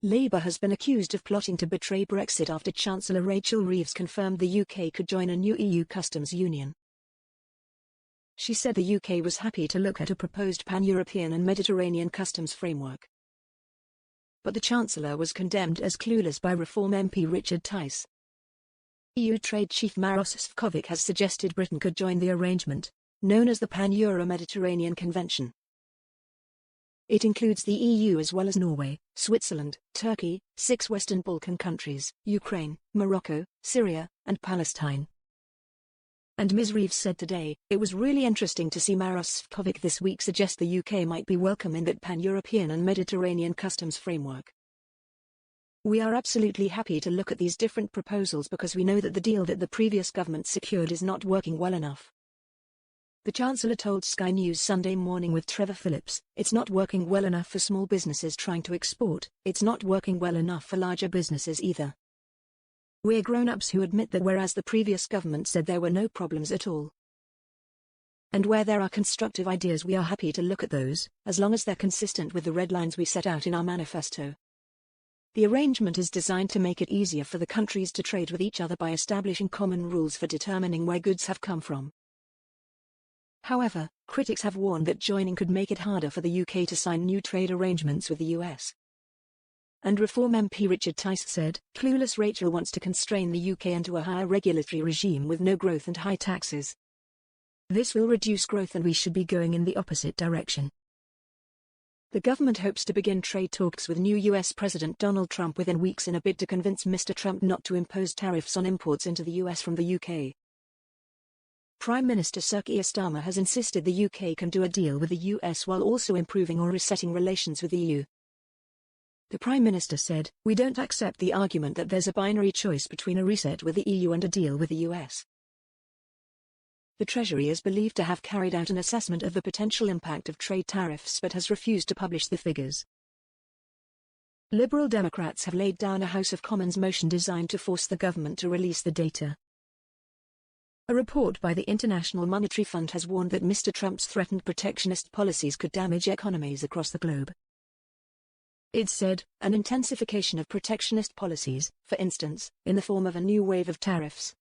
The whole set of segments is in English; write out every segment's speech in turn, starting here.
Labour has been accused of plotting to betray Brexit after Chancellor Rachel Reeves confirmed the UK could join a new EU customs union. She said the UK was happy to look at a proposed pan-European and Mediterranean customs framework. But the Chancellor was condemned as clueless by Reform MP Richard Tice. EU Trade Chief Maros Sefcovic has suggested Britain could join the arrangement, known as the Pan-Euro-Mediterranean Convention. It includes the EU as well as Norway, Switzerland, Turkey, 6 Western Balkan countries, Ukraine, Morocco, Syria, and Palestine. And Ms Reeves said today, "It was really interesting to see Maros Sefcovic this week suggest the UK might be welcome in that pan-European and Mediterranean customs framework. We are absolutely happy to look at these different proposals because we know that the deal that the previous government secured is not working well enough." The Chancellor told Sky News Sunday Morning with Trevor Phillips, "It's not working well enough for small businesses trying to export, it's not working well enough for larger businesses either. We're grown-ups who admit that whereas the previous government said there were no problems at all. And where there are constructive ideas we are happy to look at those, as long as they're consistent with the red lines we set out in our manifesto. The arrangement is designed to make it easier for the countries to trade with each other by establishing common rules for determining where goods have come from." However, critics have warned that joining could make it harder for the UK to sign new trade arrangements with the US. And Reform MP Richard Tice said, "Clueless Rachel wants to constrain the UK into a higher regulatory regime with no growth and high taxes. This will reduce growth and we should be going in the opposite direction." The government hopes to begin trade talks with new US President Donald Trump within weeks in a bid to convince Mr. Trump not to impose tariffs on imports into the US from the UK. Prime Minister Sir Keir Starmer has insisted the UK can do a deal with the US while also improving or resetting relations with the EU. The Prime Minister said, "We don't accept the argument that there's a binary choice between a reset with the EU and a deal with the US." The Treasury is believed to have carried out an assessment of the potential impact of trade tariffs but has refused to publish the figures. Liberal Democrats have laid down a House of Commons motion designed to force the government to release the data. A report by the International Monetary Fund has warned that Mr. Trump's threatened protectionist policies could damage economies across the globe. It said, an intensification of protectionist policies, for instance, in the form of a new wave of tariffs,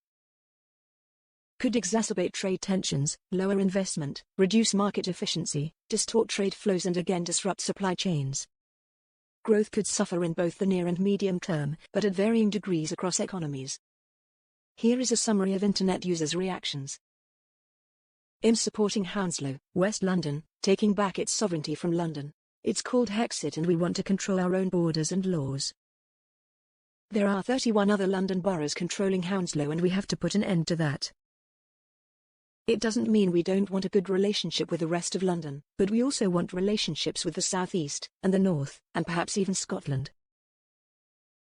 could exacerbate trade tensions, lower investment, reduce market efficiency, distort trade flows and again disrupt supply chains. Growth could suffer in both the near and medium term, but at varying degrees across economies. Here is a summary of Internet users' reactions. I'm supporting Hounslow, West London, taking back its sovereignty from London. It's called Hexit and we want to control our own borders and laws. There are 31 other London boroughs controlling Hounslow and we have to put an end to that. It doesn't mean we don't want a good relationship with the rest of London, but we also want relationships with the South East, and the North, and perhaps even Scotland.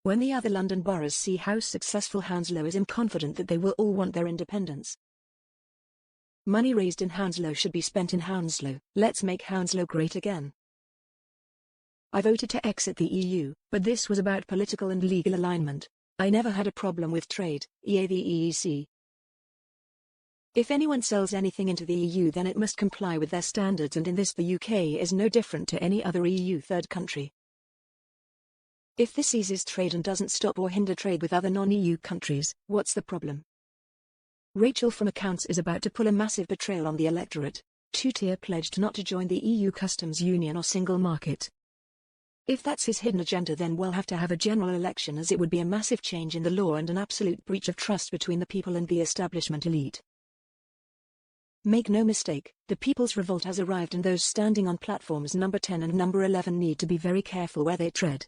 When the other London boroughs see how successful Hounslow is, I'm confident that they will all want their independence. Money raised in Hounslow should be spent in Hounslow. Let's make Hounslow great again. I voted to exit the EU, but this was about political and legal alignment. I never had a problem with trade, the EEC. If anyone sells anything into the EU then it must comply with their standards, and in this the UK is no different to any other EU third country. If this eases trade and doesn't stop or hinder trade with other non-EU countries, what's the problem? Rachel from Accounts is about to pull a massive betrayal on the electorate. Two-tier pledged not to join the EU customs union or single market. If that's his hidden agenda then we'll have to have a general election, as it would be a massive change in the law and an absolute breach of trust between the people and the establishment elite. Make no mistake, the People's Revolt has arrived and those standing on platforms number 10 and number 11 need to be very careful where they tread.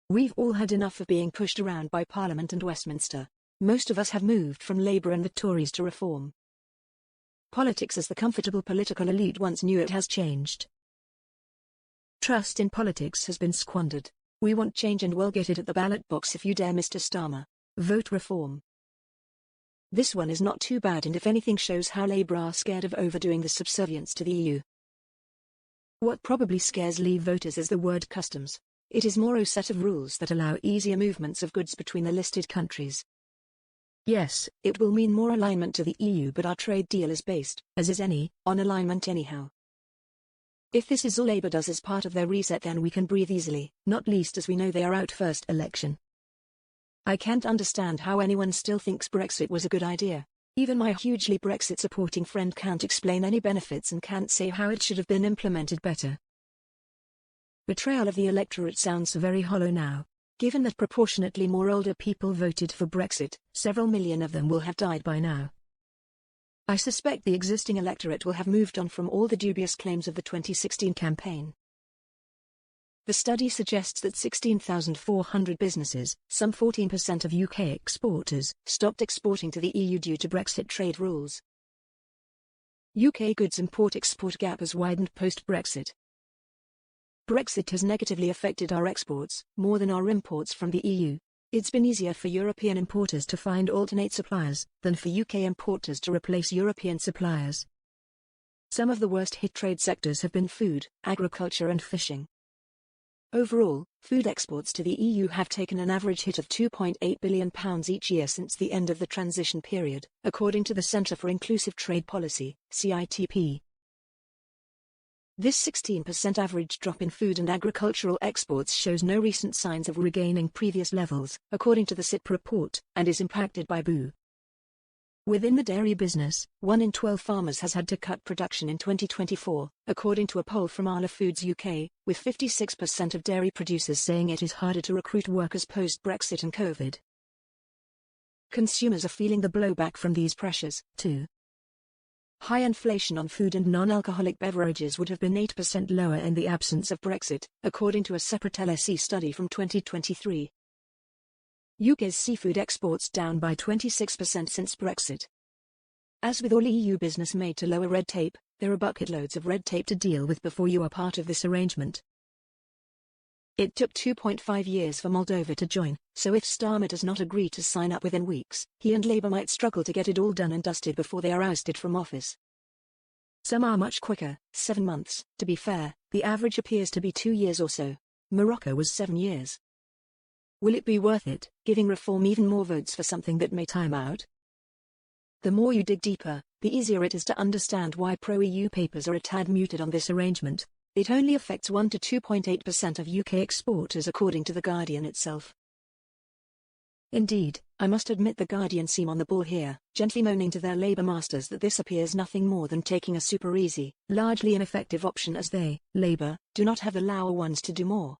We've all had enough of being pushed around by Parliament and Westminster. Most of us have moved from Labour and the Tories to Reform. Politics as the comfortable political elite once knew it has changed. Trust in politics has been squandered. We want change and we'll get it at the ballot box if you dare, Mr. Starmer. Vote Reform. This one is not too bad and if anything shows how Labour are scared of overdoing the subservience to the EU. What probably scares Leave voters is the word customs. It is more a set of rules that allow easier movements of goods between the listed countries. Yes, it will mean more alignment to the EU, but our trade deal is based, as is any, on alignment anyhow. If this is all Labour does as part of their reset, then we can breathe easily, not least as we know they are out first election. I can't understand how anyone still thinks Brexit was a good idea. Even my hugely Brexit-supporting friend can't explain any benefits and can't say how it should have been implemented better. Betrayal of the electorate sounds very hollow now. Given that proportionately more older people voted for Brexit, several million of them will have died by now. I suspect the existing electorate will have moved on from all the dubious claims of the 2016 campaign. The study suggests that 16,400 businesses, some 14% of UK exporters, stopped exporting to the EU due to Brexit trade rules. UK goods import-export gap has widened post-Brexit. Brexit has negatively affected our exports, more than our imports from the EU. It's been easier for European importers to find alternate suppliers, than for UK importers to replace European suppliers. Some of the worst hit trade sectors have been food, agriculture and fishing. Overall, food exports to the EU have taken an average hit of £2.8 billion each year since the end of the transition period, according to the Centre for Inclusive Trade Policy, CITP. This 16% average drop in food and agricultural exports shows no recent signs of regaining previous levels, according to the CITP report, and is impacted by boo. Within the dairy business, 1 in 12 farmers has had to cut production in 2024, according to a poll from Arla Foods UK, with 56% of dairy producers saying it is harder to recruit workers post-Brexit and COVID. Consumers are feeling the blowback from these pressures, too. High inflation on food and non-alcoholic beverages would have been 8% lower in the absence of Brexit, according to a separate LSE study from 2023. UK's seafood exports down by 26% since Brexit. As with all EU business made to lower red tape, there are bucket loads of red tape to deal with before you are part of this arrangement. It took 2.5 years for Moldova to join, so if Starmer does not agree to sign up within weeks, he and Labour might struggle to get it all done and dusted before they are ousted from office. Some are much quicker, 7 months. To be fair, the average appears to be 2 years or so. Morocco was 7 years. Will it be worth it, giving reform even more votes for something that may time out? The more you dig deeper, the easier it is to understand why pro-EU papers are a tad muted on this arrangement. It only affects 1 to 2.8% of UK exporters according to The Guardian itself. Indeed, I must admit The Guardian seem on the ball here, gently moaning to their Labour masters that this appears nothing more than taking a super easy, largely ineffective option as they, Labour, do not have the lower ones to do more.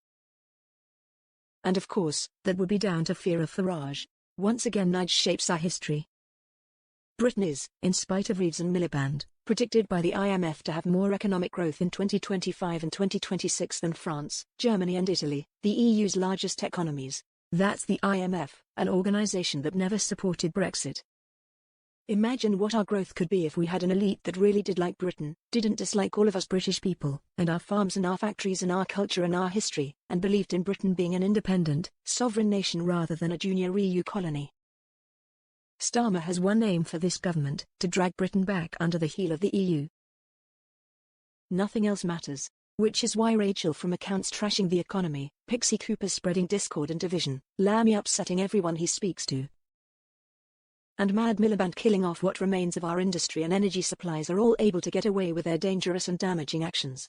And of course, that would be down to fear of Farage. Once again Nige shapes our history. Britain is, in spite of Reeves and Miliband, predicted by the IMF to have more economic growth in 2025 and 2026 than France, Germany and Italy, the EU's largest economies. That's the IMF, an organization that never supported Brexit. Imagine what our growth could be if we had an elite that really did like Britain, didn't dislike all of us British people, and our farms and our factories and our culture and our history, and believed in Britain being an independent, sovereign nation rather than a junior EU colony. Starmer has one aim for this government, to drag Britain back under the heel of the EU. Nothing else matters. Which is why Rachel from Accounts trashing the economy, Pixie Cooper spreading discord and division, Lammy upsetting everyone he speaks to, and Mad Miliband killing off what remains of our industry and energy supplies are all able to get away with their dangerous and damaging actions.